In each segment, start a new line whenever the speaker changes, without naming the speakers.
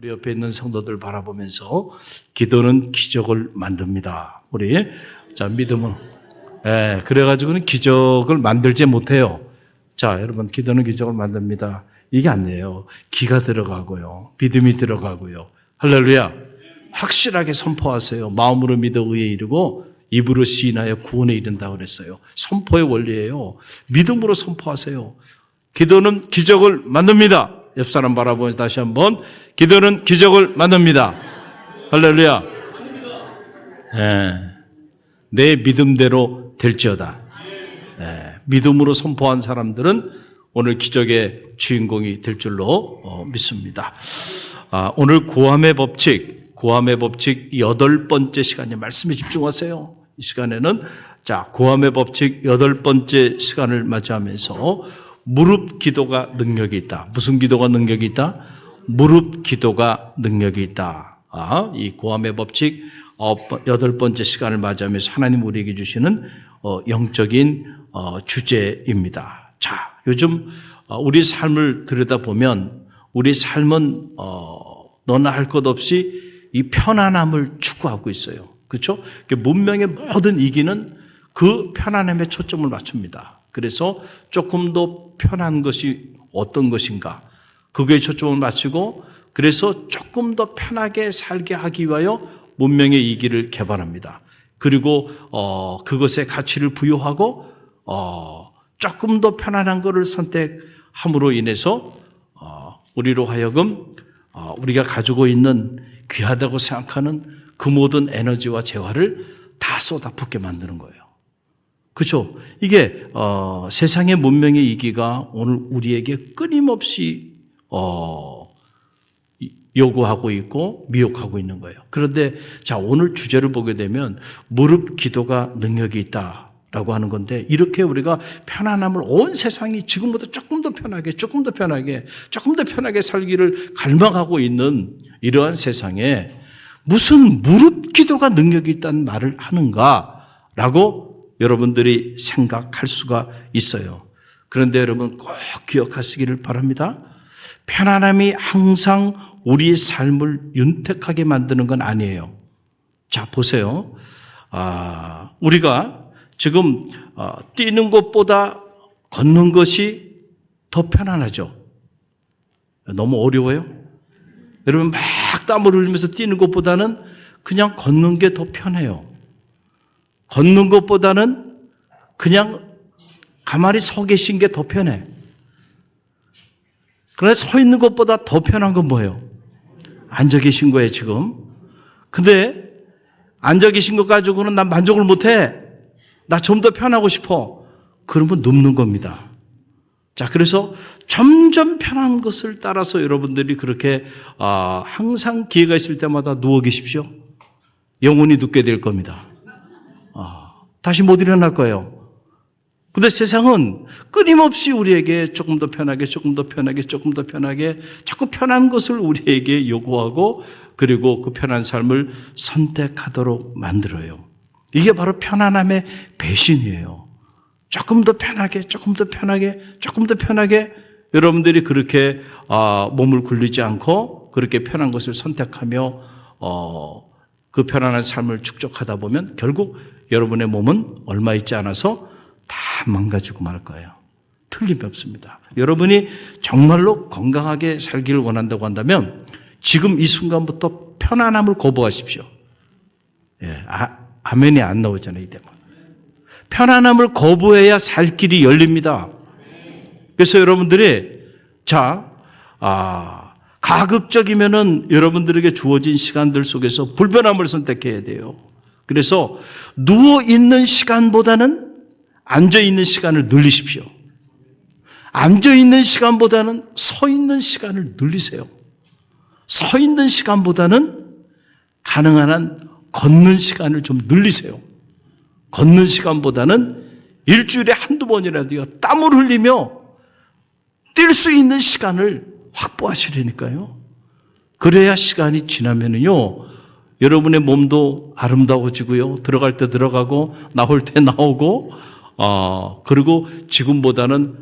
우리 옆에 있는 성도들 바라보면서 기도는 기적을 만듭니다. 우리 자 믿음은 그래가지고는 기적을 만들지 못해요. 자 여러분 기도는 기적을 만듭니다. 이게 아니에요. 기가 들어가고요, 믿음이 들어가고요. 할렐루야. 확실하게 선포하세요. 마음으로 믿어 의에 이르고 입으로 시인하여 구원에 이른다고 그랬어요. 선포의 원리예요. 믿음으로 선포하세요. 기도는 기적을 만듭니다. 옆 사람 바라보면서 다시 한번 기도는 기적을 만듭니다. 할렐루야. 내 믿음대로 될지어다. 믿음으로 선포한 사람들은 오늘 기적의 주인공이 될 줄로 믿습니다. 오늘 구함의 법칙 8번째 시간에 말씀에 집중하세요. 이 시간에는 구함의 법칙 8번째 시간을 맞이하면서 무릎 기도가 능력이 있다. 무슨 기도가 능력이 있다? 무릎 기도가 능력이 있다. 이 구함의 법칙 8번째 시간을 맞이하면서 하나님 우리에게 주시는 영적인 주제입니다. 자, 요즘 우리 삶을 들여다보면 우리 삶은 너나 할 것 없이 이 편안함을 추구하고 있어요. 그렇죠? 문명의 모든 이기는 그 편안함에 초점을 맞춥니다. 그래서 조금 더 편한 것이 어떤 것인가 그거에 초점을 맞추고 그래서 조금 더 편하게 살게 하기 위하여 문명의 이기를 개발합니다. 그리고 그것에 가치를 부여하고 조금 더 편안한 것을 선택함으로 인해서 우리로 하여금 우리가 가지고 있는 귀하다고 생각하는 그 모든 에너지와 재화를 다 쏟아붓게 만드는 거예요. 그렇죠? 이게 세상의 문명의 이기가 오늘 우리에게 끊임없이 요구하고 있고 미혹하고 있는 거예요. 그런데 오늘 주제를 보게 되면 무릎 기도가 능력이 있다라고 하는 건데 이렇게 우리가 편안함을 온 세상이 지금보다 조금 더 편하게 살기를 갈망하고 있는 이러한 세상에 무슨 무릎 기도가 능력이 있다는 말을 하는가라고 여러분들이 생각할 수가 있어요. 그런데 여러분 꼭 기억하시기를 바랍니다. 편안함이 항상 우리의 삶을 윤택하게 만드는 건 아니에요. 자, 보세요. 우리가 지금 뛰는 것보다 걷는 것이 더 편안하죠. 너무 어려워요? 여러분 막 땀을 흘리면서 뛰는 것보다는 그냥 걷는 게 더 편해요. 걷는 것보다는 그냥 가만히 서 계신 게 더 편해. 그러나 서 있는 것보다 더 편한 건 뭐예요? 앉아 계신 거예요, 지금. 근데 앉아 계신 것 가지고는 난 만족을 못해. 나 좀 더 편하고 싶어. 그러면 눕는 겁니다. 자, 그래서 점점 편한 것을 따라서 여러분들이 그렇게 항상 기회가 있을 때마다 누워 계십시오. 영원히 눕게 될 겁니다. 다시 못 일어날 거예요. 근데 세상은 끊임없이 우리에게 조금 더 편하게 자꾸 편한 것을 우리에게 요구하고 그리고 그 편한 삶을 선택하도록 만들어요. 이게 바로 편안함의 배신이에요. 조금 더 편하게 여러분들이 그렇게 몸을 굴리지 않고 그렇게 편한 것을 선택하며 그 편안한 삶을 축적하다 보면 결국 여러분의 몸은 얼마 있지 않아서 다 망가지고 말 거예요. 틀림이 없습니다. 여러분이 정말로 건강하게 살기를 원한다고 한다면 지금 이 순간부터 편안함을 거부하십시오. 아멘이 안 나오잖아요, 이 대목. 편안함을 거부해야 살 길이 열립니다. 그래서 여러분들이 가급적이면은 여러분들에게 주어진 시간들 속에서 불편함을 선택해야 돼요. 그래서 누워 있는 시간보다는 앉아 있는 시간을 늘리십시오. 앉아 있는 시간보다는 서 있는 시간을 늘리세요. 서 있는 시간보다는 가능한 한 걷는 시간을 좀 늘리세요. 걷는 시간보다는 일주일에 한두 번이라도요, 땀을 흘리며 뛸 수 있는 시간을 확보하시려니까요. 그래야 시간이 지나면은요, 여러분의 몸도 아름다워지고요, 들어갈 때 들어가고, 나올 때 나오고, 그리고 지금보다는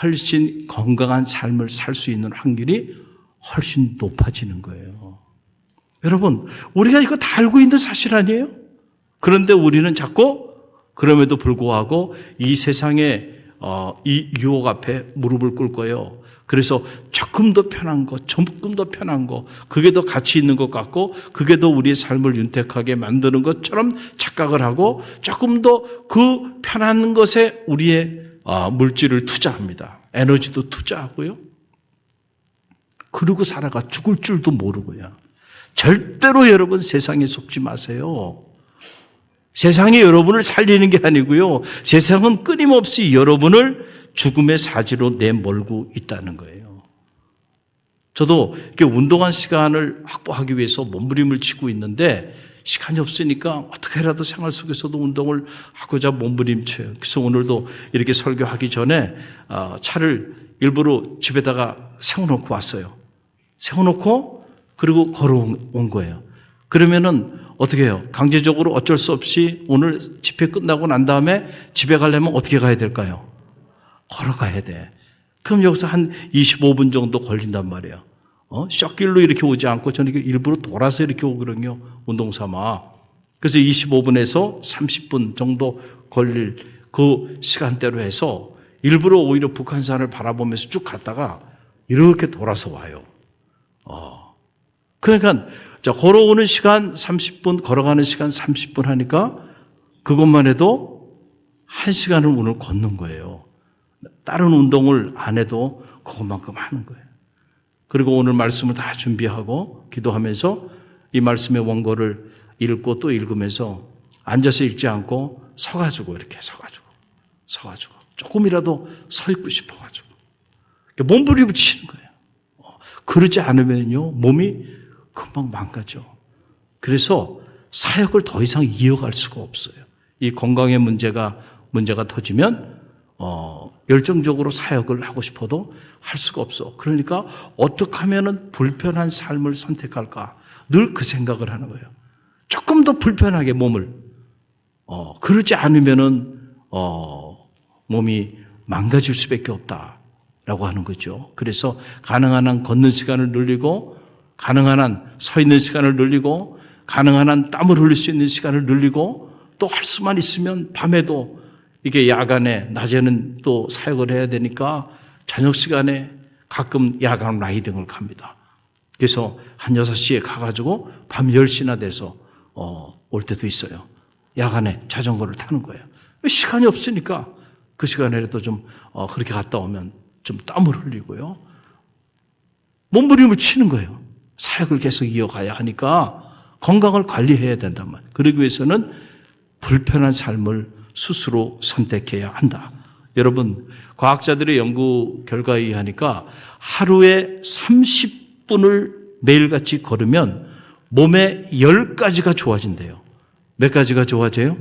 훨씬 건강한 삶을 살 수 있는 확률이 훨씬 높아지는 거예요. 여러분, 우리가 이거 다 알고 있는 사실 아니에요? 그런데 우리는 자꾸 그럼에도 불구하고 이 세상의 이 유혹 앞에 무릎을 꿇고요. 그래서 조금 더 편한 거, 조금 더 편한 거, 그게 더 가치 있는 것 같고 그게 더 우리의 삶을 윤택하게 만드는 것처럼 착각을 하고 조금 더 그 편한 것에 우리의 물질을 투자합니다. 에너지도 투자하고요. 그러고 살아가 죽을 줄도 모르고요. 절대로 여러분 세상에 속지 마세요. 세상이 여러분을 살리는 게 아니고요. 세상은 끊임없이 여러분을 죽음의 사지로 내몰고 있다는 거예요. 저도 이렇게 운동한 시간을 확보하기 위해서 몸부림을 치고 있는데 시간이 없으니까 어떻게라도 생활 속에서도 운동을 하고자 몸부림쳐요. 그래서 오늘도 이렇게 설교하기 전에 차를 일부러 집에다가 세워놓고 왔어요. 세워놓고 그리고 걸어온 거예요. 그러면은 어떻게 해요? 강제적으로 어쩔 수 없이 오늘 집회 끝나고 난 다음에 집에 가려면 어떻게 가야 될까요? 걸어가야 돼. 그럼 여기서 한 25분 정도 걸린단 말이에요. 셔길로 이렇게 오지 않고 저는 일부러 돌아서 이렇게 오거든요. 운동 삼아. 그래서 25분에서 30분 정도 걸릴 그 시간대로 해서 일부러 오히려 북한산을 바라보면서 쭉 갔다가 이렇게 돌아서 와요. 그러니까 걸어오는 시간 30분, 걸어가는 시간 30분 하니까 그것만 해도 1시간을 오늘 걷는 거예요. 다른 운동을 안 해도 그것만큼 하는 거예요. 그리고 오늘 말씀을 다 준비하고 기도하면서 이 말씀의 원고를 읽고 또 읽으면서 앉아서 읽지 않고 서가지고 이렇게 서가지고 조금이라도 서 있고 싶어가지고 몸부림을 치는 거예요. 그러지 않으면요 몸이 금방 망가져. 그래서 사역을 더 이상 이어갈 수가 없어요. 이 건강의 문제가 터지면 열정적으로 사역을 하고 싶어도 할 수가 없어. 그러니까 어떻게 하면은 불편한 삶을 선택할까? 늘 그 생각을 하는 거예요. 조금 더 불편하게 몸을. 그러지 않으면은 몸이 망가질 수밖에 없다라고 하는 거죠. 그래서 가능한 한 걷는 시간을 늘리고 가능한 한 서 있는 시간을 늘리고 가능한 한 땀을 흘릴 수 있는 시간을 늘리고 또 할 수만 있으면 밤에도 이게 야간에 낮에는 또 사역을 해야 되니까 저녁 시간에 가끔 야간 라이딩을 갑니다. 그래서 한 6시에 가가지고 밤 10시나 돼서 올 때도 있어요. 야간에 자전거를 타는 거예요. 시간이 없으니까 그 시간에라도 좀 그렇게 갔다 오면 좀 땀을 흘리고요. 몸부림을 치는 거예요. 사역을 계속 이어가야 하니까 건강을 관리해야 된단 말이에요. 그러기 위해서는 불편한 삶을 스스로 선택해야 한다. 여러분, 과학자들의 연구 결과에 의하니까 하루에 30분을 매일같이 걸으면 몸에 10가지가 좋아진대요. 몇 가지가 좋아져요?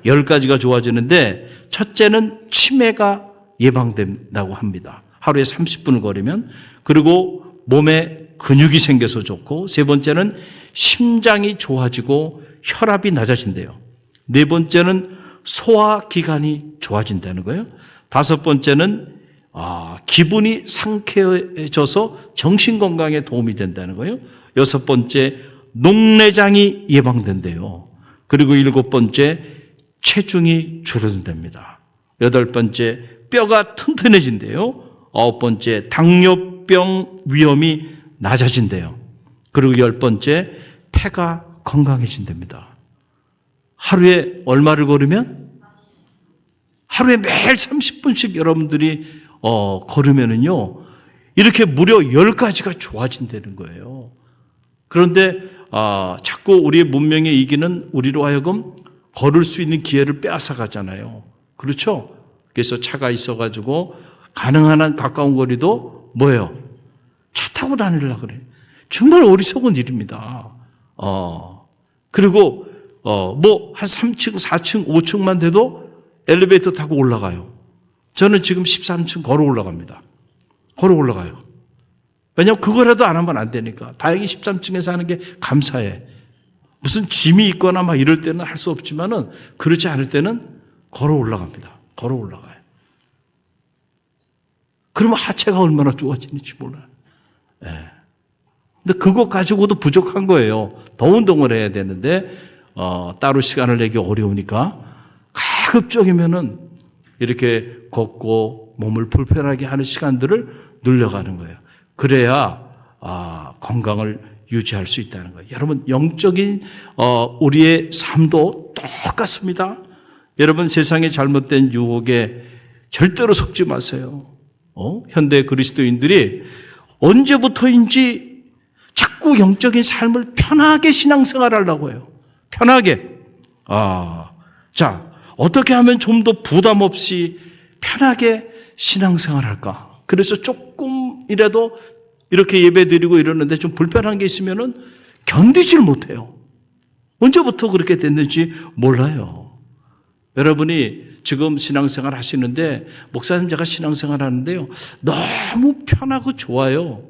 10가지가 좋아지는데 첫째는 치매가 예방된다고 합니다. 하루에 30분을 걸으면. 그리고 몸에 근육이 생겨서 좋고, 세 번째는 심장이 좋아지고 혈압이 낮아진대요. 네 번째는 소화기관이 좋아진다는 거예요. 다섯 번째는 기분이 상쾌해져서 정신건강에 도움이 된다는 거예요. 여섯 번째, 녹내장이 예방된대요. 그리고 일곱 번째, 체중이 줄어든답니다. 여덟 번째, 뼈가 튼튼해진대요. 아홉 번째, 당뇨병 위험이 낮아진대요. 그리고 열 번째, 폐가 건강해진답니다. 하루에 얼마를 걸으면? 하루에 매일 30분씩 여러분들이 걸으면은요, 이렇게 무려 10가지가 좋아진다는 거예요. 그런데 자꾸 우리의 문명의 이기는 우리로 하여금 걸을 수 있는 기회를 빼앗아 가잖아요. 그렇죠? 그래서 차가 있어가지고 가능한 한 가까운 거리도 뭐예요? 차 타고 다니려고 그래. 정말 어리석은 일입니다. 그리고 한 3층, 4층, 5층만 돼도 엘리베이터 타고 올라가요. 저는 지금 13층 걸어 올라갑니다. 걸어 올라가요. 왜냐하면 그거라도 안 하면 안 되니까. 다행히 13층에서 하는 게 감사해. 무슨 짐이 있거나 막 이럴 때는 할 수 없지만은 그렇지 않을 때는 걸어 올라갑니다. 걸어 올라가요. 그러면 하체가 얼마나 좋아지는지 몰라요. 네. 근데 그것 가지고도 부족한 거예요. 더 운동을 해야 되는데 따로 시간을 내기 어려우니까 가급적이면은 이렇게 걷고 몸을 불편하게 하는 시간들을 늘려가는 거예요. 그래야 건강을 유지할 수 있다는 거예요. 여러분, 영적인 우리의 삶도 똑같습니다. 여러분, 세상의 잘못된 유혹에 절대로 속지 마세요. 현대 그리스도인들이 언제부터인지 자꾸 영적인 삶을 편하게 신앙생활하려고 해요. 편하게. 자, 어떻게 하면 좀 더 부담 없이 편하게 신앙생활할까? 그래서 조금이라도 이렇게 예배드리고 이러는데 좀 불편한 게 있으면은 견디질 못해요. 언제부터 그렇게 됐는지 몰라요. 여러분이 지금 신앙생활 하시는데, 목사님 제가 신앙생활 하는데요, 너무 편하고 좋아요.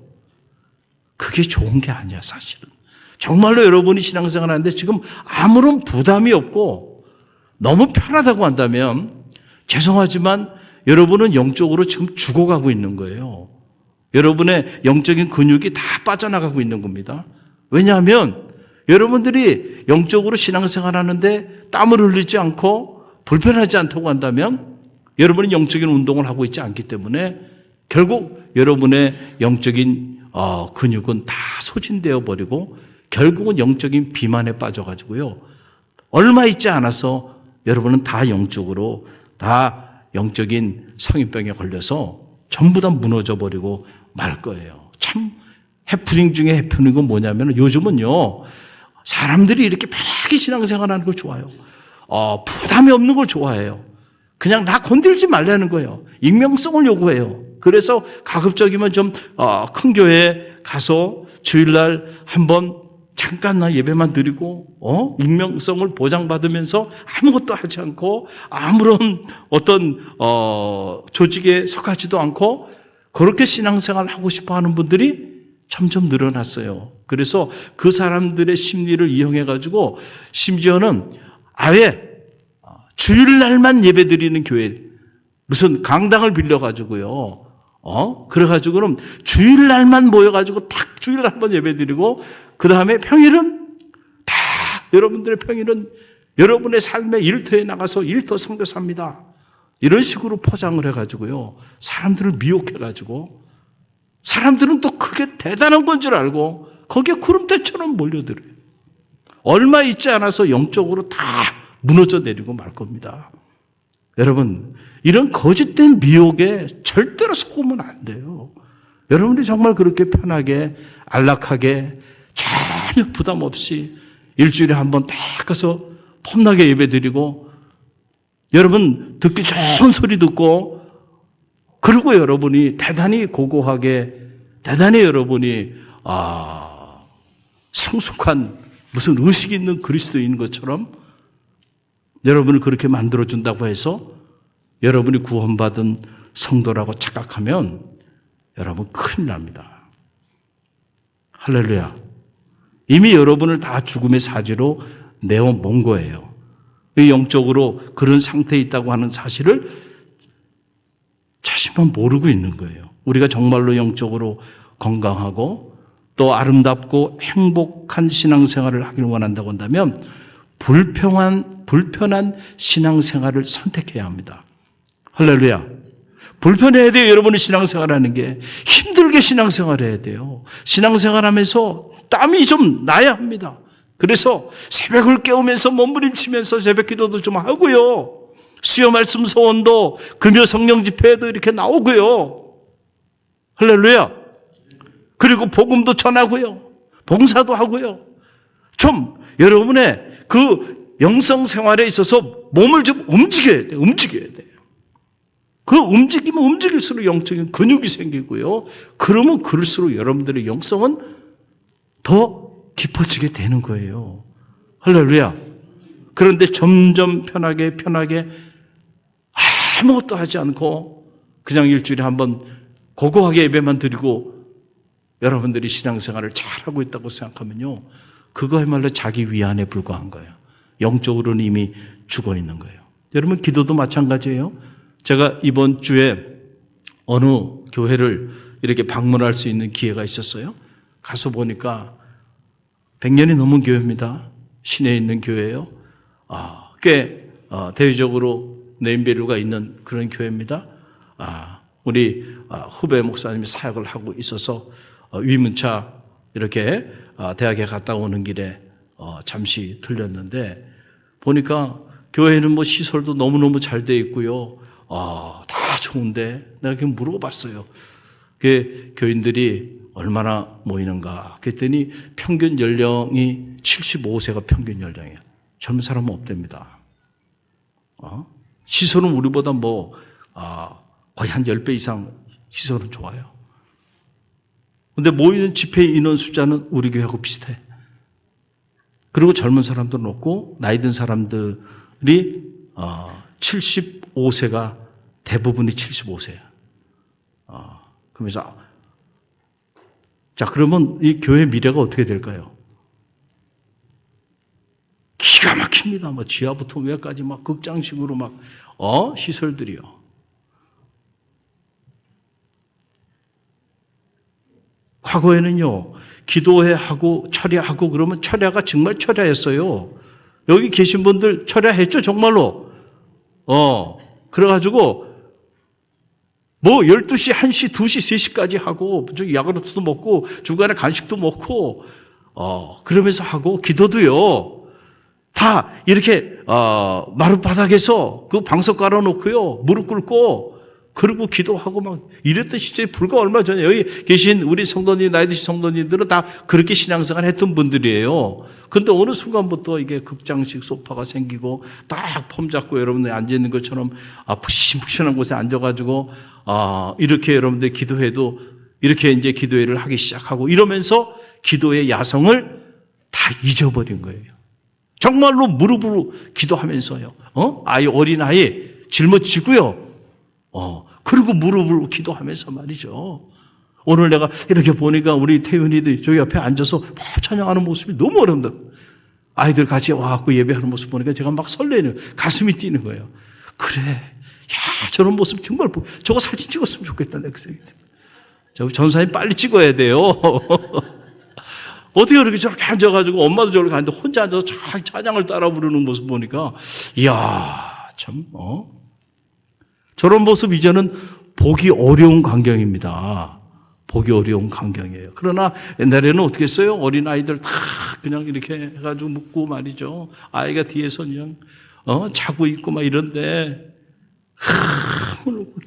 그게 좋은 게 아니야, 사실은. 정말로 여러분이 신앙생활 하는데 지금 아무런 부담이 없고 너무 편하다고 한다면 죄송하지만 여러분은 영적으로 지금 죽어가고 있는 거예요. 여러분의 영적인 근육이 다 빠져나가고 있는 겁니다. 왜냐하면 여러분들이 영적으로 신앙생활 하는데 땀을 흘리지 않고 불편하지 않다고 한다면 여러분은 영적인 운동을 하고 있지 않기 때문에 결국 여러분의 영적인 근육은 다 소진되어 버리고 결국은 영적인 비만에 빠져가지고요. 얼마 있지 않아서 여러분은 다 영적으로 다 영적인 성인병에 걸려서 전부 다 무너져 버리고 말 거예요. 참 해프닝 중에 해프닝은 뭐냐면 요즘은요. 사람들이 이렇게 편하게 신앙생활하는 걸 좋아해요. 부담이 없는 걸 좋아해요. 그냥 나 건들지 말라는 거예요. 익명성을 요구해요. 그래서 가급적이면 좀 큰 교회에 가서 주일날 한번 잠깐 예배만 드리고 익명성을 보장받으면서 아무것도 하지 않고 아무런 어떤 조직에 속하지도 않고 그렇게 신앙생활을 하고 싶어 하는 분들이 점점 늘어났어요. 그래서 그 사람들의 심리를 이용해 가지고 심지어는 아예 주일날만 예배 드리는 교회, 무슨 강당을 빌려 가지고요. 그래가지고는 주일날만 모여가지고 딱 주일날 한번 예배 드리고, 그 다음에 평일은 다 여러분들의 평일은 여러분의 삶의 일터에 나가서 일터 선교사입니다. 이런 식으로 포장을 해가지고요. 사람들을 미혹해가지고, 사람들은 또 그게 대단한 건 줄 알고, 거기에 구름대처럼 몰려들어요. 얼마 있지 않아서 영적으로 다 무너져 내리고 말 겁니다. 여러분, 이런 거짓된 미혹에 절대로 속으면 안 돼요. 여러분들이 정말 그렇게 편하게 안락하게 전혀 부담 없이 일주일에 한번 딱 가서 폼나게 예배드리고 여러분 듣기 좋은 소리 듣고 그리고 여러분이 대단히 고고하게 대단히 여러분이 성숙한 무슨 의식 있는 그리스도인 것처럼 여러분을 그렇게 만들어준다고 해서 여러분이 구원받은 성도라고 착각하면 여러분 큰일 납니다. 할렐루야. 이미 여러분을 다 죽음의 사지로 내어몬 거예요. 영적으로 그런 상태에 있다고 하는 사실을 자신만 모르고 있는 거예요. 우리가 정말로 영적으로 건강하고 또 아름답고 행복한 신앙생활을 하길 원한다고 한다면 불편한 신앙생활을 선택해야 합니다. 할렐루야. 불편해야 돼요. 여러분이 신앙생활하는 게. 힘들게 신앙생활해야 돼요. 신앙생활하면서 땀이 좀 나야 합니다. 그래서 새벽을 깨우면서 몸부림치면서 새벽 기도도 좀 하고요. 수요 말씀 소원도 금요 성령 집회에도 이렇게 나오고요. 할렐루야. 그리고 복음도 전하고요. 봉사도 하고요. 좀 여러분의 그 영성 생활에 있어서 몸을 좀 움직여야 돼요. 움직여야 돼요. 그 움직이면 움직일수록 영적인 근육이 생기고요. 그러면 그럴수록 여러분들의 영성은 더 깊어지게 되는 거예요. 할렐루야. 그런데 점점 편하게 아무것도 하지 않고 그냥 일주일에 한번 고고하게 예배만 드리고 여러분들이 신앙생활을 잘하고 있다고 생각하면요. 그거야말로 자기 위안에 불과한 거예요. 영적으로는 이미 죽어 있는 거예요. 여러분 기도도 마찬가지예요. 제가 이번 주에 어느 교회를 이렇게 방문할 수 있는 기회가 있었어요. 가서 보니까 100년이 넘은 교회입니다. 시내에 있는 교회예요. 꽤 대외적으로 네임밸류가 있는 그런 교회입니다. 우리 후배 목사님이 사역을 하고 있어서 위문차 이렇게 대학에 갔다 오는 길에 잠시 들렸는데 보니까 교회는 뭐 시설도 너무너무 잘 돼 있고요. 다 좋은데 내가 그냥 물어봤어요. 그 교인들이 얼마나 모이는가 그랬더니 평균 연령이 75세가 평균 연령이에요. 젊은 사람은 없답니다. 시설은 우리보다 거의 한 10배 이상 시설은 좋아요. 근데 모이는 집회 인원 숫자는 우리 교회하고 비슷해. 그리고 젊은 사람들은 없고 나이 든 사람들이 75세가 대부분이 75세야. 그러면서 자, 그러면 이 교회 미래가 어떻게 될까요? 기가 막힙니다. 지하부터 위에까지 극장식으로 시설들이요. 과거에는요, 기도회 하고 철야하고 그러면 철야가 정말 철야였어요. 여기 계신 분들 철야했죠, 정말로. 그래가지고 12시, 1시, 2시, 3시까지 하고, 야구르트도 먹고, 중간에 간식도 먹고, 그러면서 하고, 기도도요, 다 이렇게, 마룻바닥에서 그 방석 깔아놓고요, 무릎 꿇고, 그리고 기도하고 이랬던 시절이 불과 얼마 전에 여기 계신 우리 성도님, 나이 드신 성도님들은 다 그렇게 신앙생활 했던 분들이에요. 근데 어느 순간부터 이게 극장식 소파가 생기고 딱 폼 잡고 여러분들 앉아있는 것처럼 푹신푹신한 곳에 앉아가지고 이렇게 여러분들 기도해도 이렇게 이제 기도회를 하기 시작하고 이러면서 기도의 야성을 다 잊어버린 거예요. 정말로 무릎으로 기도하면서요. 어린아이 짊어지고요. 그리고 무릎으로 기도하면서 말이죠. 오늘 내가 이렇게 보니까 우리 태윤이들 저기 옆에 앉아서 찬양하는 모습이 너무 어렵다. 아이들 같이 와갖고 예배하는 모습 보니까 제가 막 설레는, 가슴이 뛰는 거예요. 그래. 저런 모습 정말, 저거 사진 찍었으면 좋겠다. 내가 그 생각이 듭니다. 저 전사님 빨리 찍어야 돼요. 어떻게 그렇게 저렇게 앉아가지고 엄마도 저렇게 앉아 혼자 앉아서 찬양을 따라 부르는 모습 보니까, 이야, 참, 저런 모습 이제는 보기 어려운 광경입니다. 보기 어려운 광경이에요. 그러나 옛날에는 어떻게 했어요? 어린아이들 다 그냥 이렇게 해가지고 묻고 말이죠. 아이가 뒤에서 그냥, 자고 있고 이런데,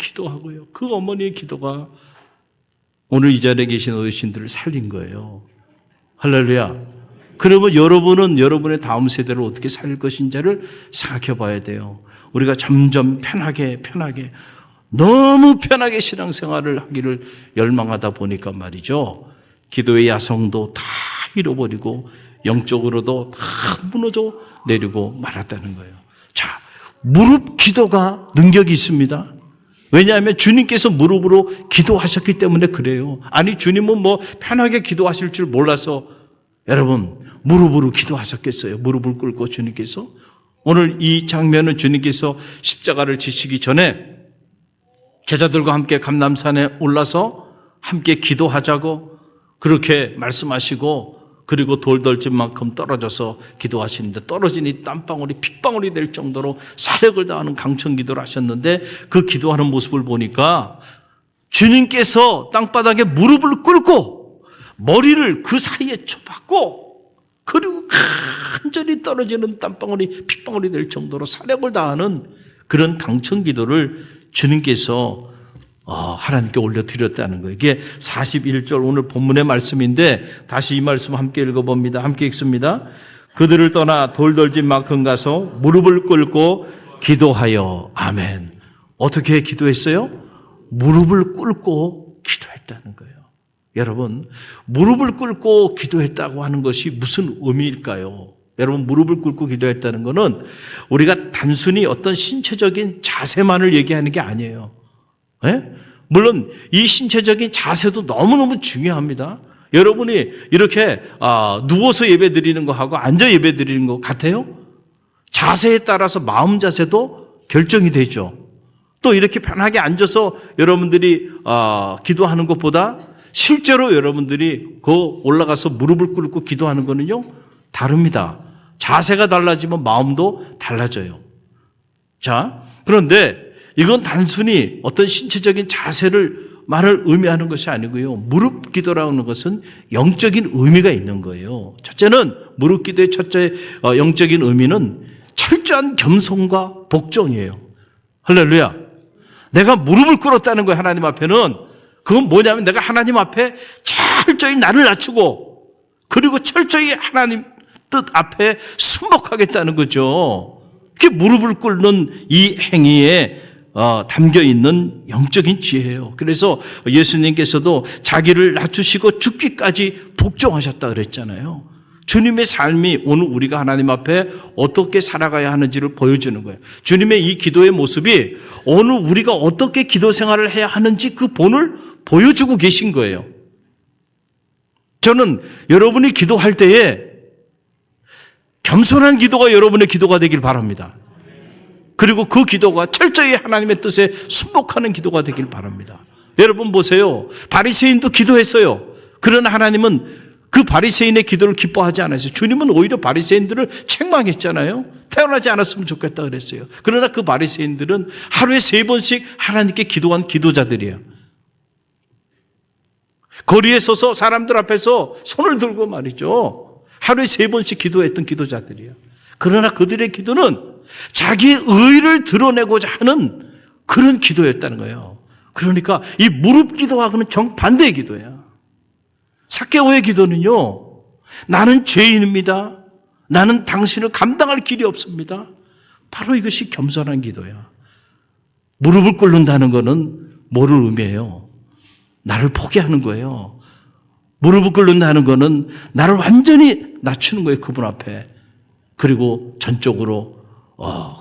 기도하고요. 그 어머니의 기도가 오늘 이 자리에 계신 어르신들을 살린 거예요. 할렐루야. 그러면 여러분은 여러분의 다음 세대를 어떻게 살릴 것인지를 생각해 봐야 돼요. 우리가 점점 편하게 너무 편하게 신앙생활을 하기를 열망하다 보니까 말이죠. 기도의 야성도 다 잃어버리고 영적으로도 다 무너져 내리고 말았다는 거예요. 자, 무릎 기도가 능력이 있습니다. 왜냐하면 주님께서 무릎으로 기도하셨기 때문에 그래요. 아니 주님은 편하게 기도하실 줄 몰라서 여러분 무릎으로 기도하셨겠어요? 무릎을 꿇고 주님께서 오늘 이 장면은 주님께서 십자가를 지시기 전에 제자들과 함께 감람산에 올라서 함께 기도하자고 그렇게 말씀하시고 그리고 돌덜집만큼 떨어져서 기도하시는데 떨어진 이 땀방울이 핏방울이 될 정도로 사력을 다하는 강청 기도를 하셨는데 그 기도하는 모습을 보니까 주님께서 땅바닥에 무릎을 꿇고 머리를 그 사이에 쳐박고 그리고 간절히 떨어지는 땀방울이 핏방울이 될 정도로 사력을 다하는 그런 강청 기도를 주님께서 하나님께 올려드렸다는 거예요. 이게 41절 오늘 본문의 말씀인데 다시 이 말씀 함께 읽어봅니다. 함께 읽습니다. 그들을 떠나 돌덜집 만큼 가서 무릎을 꿇고 기도하여 아멘. 어떻게 기도했어요? 무릎을 꿇고 기도했다는 거예요. 여러분 무릎을 꿇고 기도했다고 하는 것이 무슨 의미일까요? 여러분 무릎을 꿇고 기도했다는 것은 우리가 단순히 어떤 신체적인 자세만을 얘기하는 게 아니에요. 네? 물론 이 신체적인 자세도 너무너무 중요합니다. 여러분이 이렇게 누워서 예배드리는 거하고 앉아 예배드리는 거 같아요? 자세에 따라서 마음 자세도 결정이 되죠. 또 이렇게 편하게 앉아서 여러분들이 기도하는 것보다 실제로 여러분들이 그 올라가서 무릎을 꿇고 기도하는 거는요, 다릅니다. 자세가 달라지면 마음도 달라져요. 자, 그런데 이건 단순히 어떤 신체적인 말을 의미하는 것이 아니고요. 무릎 기도라는 것은 영적인 의미가 있는 거예요. 첫째는 무릎 기도의 영적인 의미는 철저한 겸손과 복종이에요. 할렐루야. 내가 무릎을 꿇었다는 거예요. 하나님 앞에는. 그건 뭐냐면 내가 하나님 앞에 철저히 나를 낮추고 그리고 철저히 하나님 뜻 앞에 순복하겠다는 거죠. 그게 무릎을 꿇는 이 행위에 담겨 있는 영적인 지혜예요. 그래서 예수님께서도 자기를 낮추시고 죽기까지 복종하셨다 그랬잖아요. 주님의 삶이 오늘 우리가 하나님 앞에 어떻게 살아가야 하는지를 보여주는 거예요. 주님의 이 기도의 모습이 오늘 우리가 어떻게 기도 생활을 해야 하는지 그 본을 보여주고 계신 거예요. 저는 여러분이 기도할 때에 겸손한 기도가 여러분의 기도가 되길 바랍니다. 그리고 그 기도가 철저히 하나님의 뜻에 순복하는 기도가 되길 바랍니다. 여러분 보세요. 바리새인도 기도했어요. 그러나 하나님은 그 바리새인의 기도를 기뻐하지 않았어요. 주님은 오히려 바리새인들을 책망했잖아요. 태어나지 않았으면 좋겠다 그랬어요. 그러나 그 바리새인들은 하루에 3번씩 하나님께 기도한 기도자들이에요. 거리에 서서 사람들 앞에서 손을 들고 말이죠. 하루에 3번씩 기도했던 기도자들이에요. 그러나 그들의 기도는 자기 의를 드러내고자 하는 그런 기도였다는 거예요. 그러니까 이 무릎 기도하고는 정반대의 기도예요. 삭개오의 기도는요, 나는 죄인입니다. 나는 당신을 감당할 길이 없습니다. 바로 이것이 겸손한 기도야. 무릎을 꿇는다는 것은 뭐를 의미해요? 나를 포기하는 거예요. 무릎을 꿇는다는 것은 나를 완전히 낮추는 거예요. 그분 앞에. 그리고 전적으로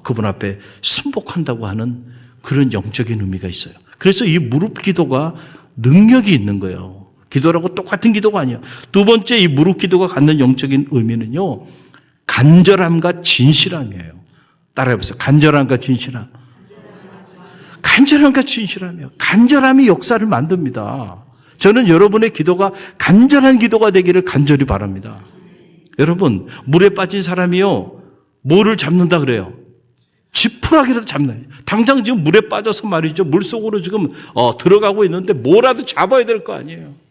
그분 앞에 순복한다고 하는 그런 영적인 의미가 있어요. 그래서 이 무릎 기도가 능력이 있는 거예요. 기도라고 똑같은 기도가 아니에요. 두 번째 이 무릎 기도가 갖는 영적인 의미는요, 간절함과 진실함이에요. 따라해보세요. 간절함과 진실함. 간절함과 진실함이요. 간절함이 역사를 만듭니다. 저는 여러분의 기도가 간절한 기도가 되기를 간절히 바랍니다. 여러분, 물에 빠진 사람이요, 뭐를 잡는다 그래요? 지푸라기라도 잡나요? 당장 지금 물에 빠져서 말이죠. 물속으로 지금 들어가고 있는데 뭐라도 잡아야 될 거 아니에요.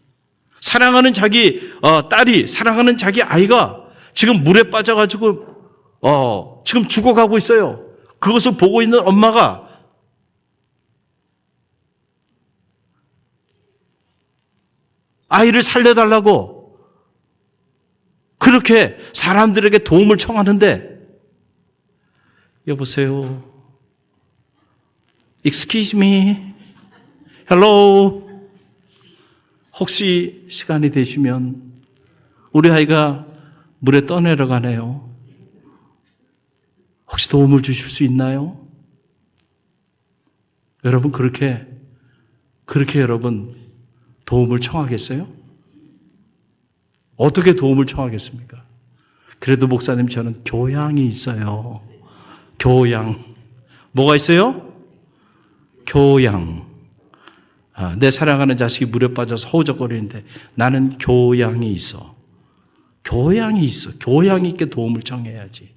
사랑하는 자기 딸이, 사랑하는 자기 아이가 지금 물에 빠져가지고 지금 죽어가고 있어요. 그것을 보고 있는 엄마가 아이를 살려달라고 그렇게 사람들에게 도움을 청하는데, 여보세요. Excuse me. Hello. 혹시 시간이 되시면 우리 아이가 물에 떠내려가네요. 혹시 도움을 주실 수 있나요? 여러분 그렇게 여러분 도움을 청하겠어요? 어떻게 도움을 청하겠습니까? 그래도 목사님 저는 교양이 있어요. 교양. 뭐가 있어요? 교양. 내 사랑하는 자식이 물에 빠져서 허우적거리는데 나는 교양이 있어. 교양이 있어. 교양 있게 도움을 청해야지.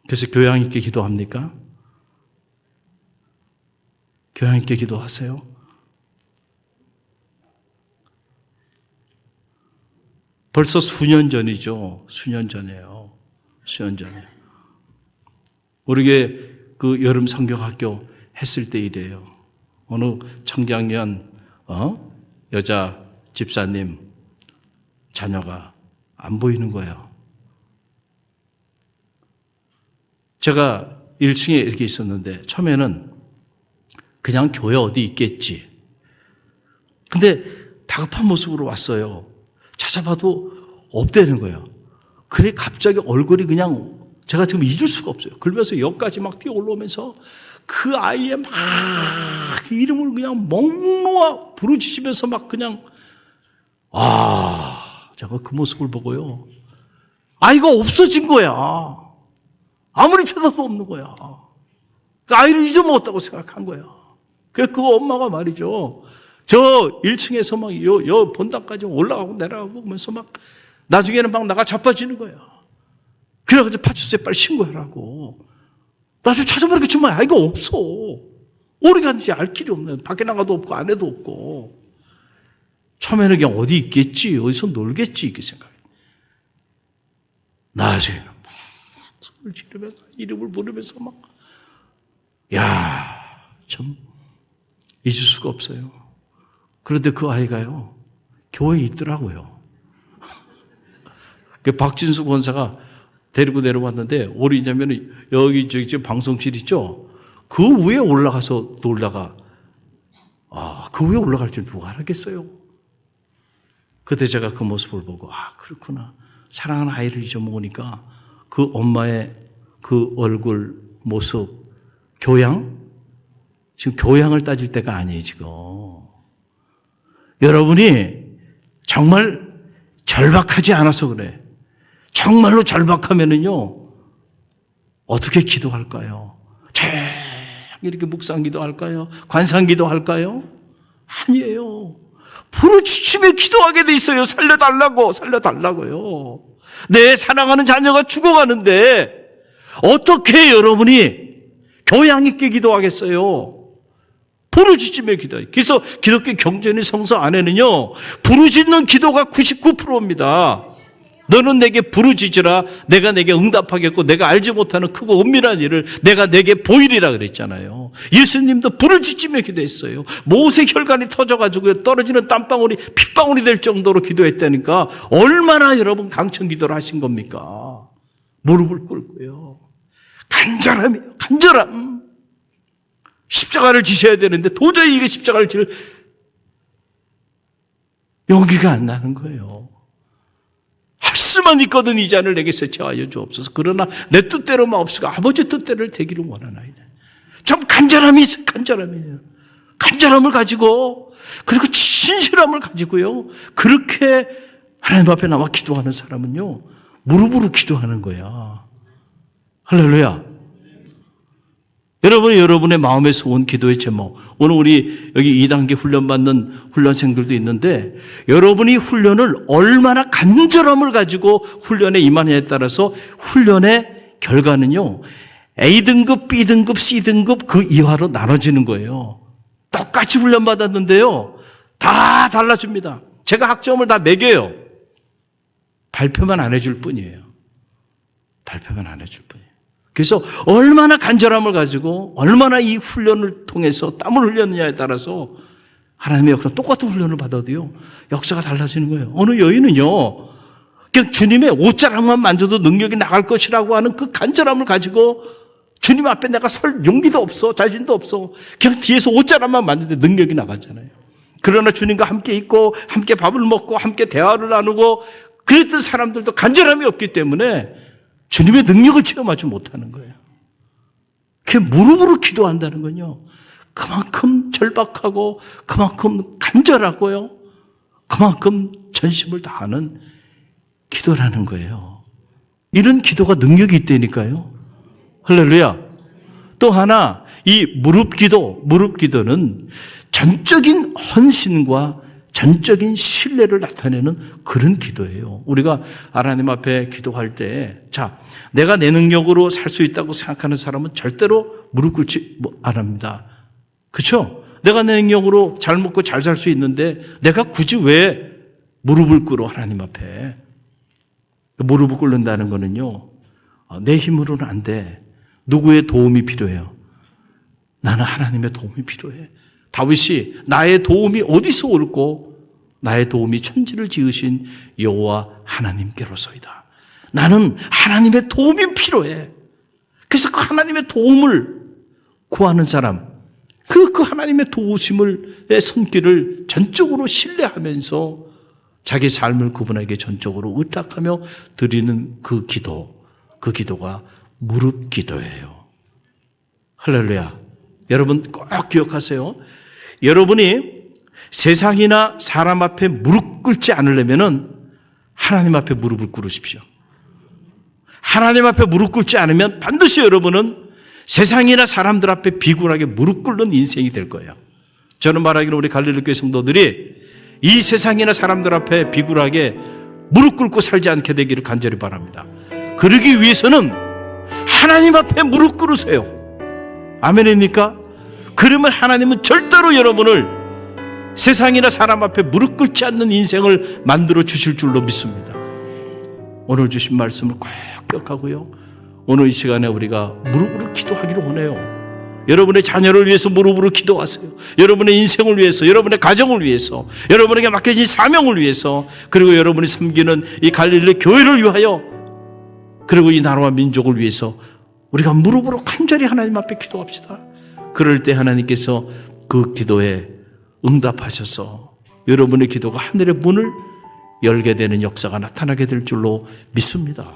그래서 교양 있게 기도합니까? 교양 있게 기도하세요. 벌써 수년 전이죠. 수년 전이에요. 수년 전에. 우리게 그 여름 성경학교 했을 때 이래요. 어느 청장년 여자 집사님 자녀가 안 보이는 거예요. 제가 1층에 이렇게 있었는데 처음에는 그냥 교회 어디 있겠지. 근데 다급한 모습으로 왔어요. 찾아봐도 없다는 거예요. 그래 갑자기 얼굴이 그냥 제가 지금 잊을 수가 없어요. 그러면서 역까지 막 뛰어 올라오면서 그 아이의 막 이름을 그냥 목 놓아 부르짖으면서 막 그냥 제가 그 모습을 보고요. 아이가 없어진 거야. 아무리 찾아도 없는 거야. 그 아이를 잊어먹었다고 생각한 거야. 그 엄마가 말이죠. 저 1층에서 막 여 본당까지 올라가고 내려가고 하면서 막 나중에는 막 나가 자빠지는 거야. 그래가지고 파출소에 빨리 신고하라고. 나중에 찾아보니까 정말 아이가 없어. 어디 갔는지 알 길이 없네. 밖에 나가도 없고 안에도 없고. 처음에는 그냥 어디 있겠지, 어디서 놀겠지 이렇게 생각해. 나중에는 막 소리를 지르면서 이름을 부르면서 막, 참 잊을 수가 없어요. 그런데 그 아이가요, 교회에 있더라고요. 그 박진수 권사가 데리고 내려왔는데, 어디냐면 여기 저기 방송실 있죠? 그 위에 올라가서 놀다가, 그 위에 올라갈 줄 누가 알았겠어요? 그때 제가 그 모습을 보고, 그렇구나. 사랑하는 아이를 잊어먹으니까 그 엄마의 그 얼굴, 모습, 교양? 지금 교양을 따질 때가 아니에요, 지금. 여러분이 정말 절박하지 않아서 그래. 정말로 절박하면은요, 어떻게 기도할까요? 이렇게 묵상 기도할까요? 관상 기도할까요? 아니에요. 부르짖으며 기도하게 돼 있어요. 살려달라고요. 내 사랑하는 자녀가 죽어가는데 어떻게 여러분이 교양 있게 기도하겠어요? 부르짖으며 기도해요. 그래서 기독교 경전의 성서 안에는요, 부르짖는 기도가 99%입니다. 너는 내게 부르짖으라. 내가 내게 응답하겠고 내가 알지 못하는 크고 은밀한 일을 내가 내게 보이리라 그랬잖아요. 예수님도 부르짖으며 기도했어요. 모세 혈관이 터져가지고 떨어지는 땀방울이 핏방울이 될 정도로 기도했다니까 얼마나 여러분 강청 기도를 하신 겁니까? 무릎을 꿇고요. 간절함이에요. 간절함. 십자가를 지셔야 되는데 도저히 이게 십자가를 질 용기가 안 나는 거예요. 할 수만 있거든 이 잔을 내게 세차하여 주옵소서. 그러나 내 뜻대로만 없으고 아버지 뜻대로 되기를 원하나이다. 좀 간절함이 있어요. 간절함이에요. 간절함을 가지고, 그리고 진실함을 가지고요, 그렇게 하나님 앞에 나와 기도하는 사람은요, 무릎으로 기도하는 거야. 할렐루야. 여러분이 여러분의 마음에서 온 기도의 제목, 오늘 우리 여기 2단계 훈련받는 훈련생들도 있는데, 여러분이 훈련을 얼마나 간절함을 가지고 훈련에 임하느냐에 따라서 훈련의 결과는요, A등급, B등급, C등급 그 이하로 나눠지는 거예요. 똑같이 훈련받았는데요, 다 달라집니다. 제가 학점을 다 매겨요. 발표만 안 해줄 뿐이에요. 발표만 안 해줄 뿐이에요. 그래서 얼마나 간절함을 가지고 얼마나 이 훈련을 통해서 땀을 흘렸느냐에 따라서 하나님의 역사, 똑같은 훈련을 받아도요, 역사가 달라지는 거예요. 어느 여인은요, 그냥 주님의 옷자락만 만져도 능력이 나갈 것이라고 하는 그 간절함을 가지고 주님 앞에 내가 설 용기도 없어, 자신도 없어. 그냥 뒤에서 옷자락만 만져도 능력이 나갔잖아요. 그러나 주님과 함께 있고 함께 밥을 먹고 함께 대화를 나누고 그랬던 사람들도 간절함이 없기 때문에 주님의 능력을 체험하지 못하는 거예요. 그게 무릎으로 기도한다는 건요, 그만큼 절박하고 그만큼 간절하고요, 그만큼 전심을 다하는 기도라는 거예요. 이런 기도가 능력이 있다니까요. 할렐루야. 또 하나, 이 무릎 기도는 전적인 헌신과 전적인 신뢰를 나타내는 그런 기도예요. 우리가 하나님 앞에 기도할 때, 내가 내 능력으로 살 수 있다고 생각하는 사람은 절대로 무릎 꿇지 안 합니다. 그렇죠? 내가 내 능력으로 잘 먹고 잘 살 수 있는데 내가 굳이 왜 무릎을 꿇어? 하나님 앞에 무릎을 꿇는다는 거는요, 내 힘으로는 안 돼. 누구의 도움이 필요해요? 나는 하나님의 도움이 필요해. 다윗이 나의 도움이 어디서 올고 나의 도움이 천지를 지으신 여호와 하나님께로서이다. 나는 하나님의 도움이 필요해. 그래서 그 하나님의 도움을 구하는 사람, 그 하나님의 도우심의 손길을 전적으로 신뢰하면서 자기 삶을 그분에게 전적으로 의탁하며 드리는 그 기도가 무릎 기도예요. 할렐루야. 여러분 꼭 기억하세요. 여러분이 세상이나 사람 앞에 무릎 꿇지 않으려면 하나님 앞에 무릎을 꿇으십시오. 하나님 앞에 무릎 꿇지 않으면 반드시 여러분은 세상이나 사람들 앞에 비굴하게 무릎 꿇는 인생이 될 거예요. 저는 말하기를 우리 갈릴리 교회 성도들이 이 세상이나 사람들 앞에 비굴하게 무릎 꿇고 살지 않게 되기를 간절히 바랍니다. 그러기 위해서는 하나님 앞에 무릎 꿇으세요. 아멘입니까? 그러면 하나님은 절대로 여러분을 세상이나 사람 앞에 무릎 꿇지 않는 인생을 만들어 주실 줄로 믿습니다. 오늘 주신 말씀을 꼭 기억하고요. 오늘 이 시간에 우리가 무릎으로 기도하기를 원해요. 여러분의 자녀를 위해서 무릎으로 기도하세요. 여러분의 인생을 위해서, 여러분의 가정을 위해서, 여러분에게 맡겨진 사명을 위해서, 그리고 여러분이 섬기는 이 갈릴리 교회를 위하여, 그리고 이 나라와 민족을 위해서 우리가 무릎으로 간절히 하나님 앞에 기도합시다. 그럴 때 하나님께서 그 기도에 응답하셔서 여러분의 기도가 하늘의 문을 열게 되는 역사가 나타나게 될 줄로 믿습니다.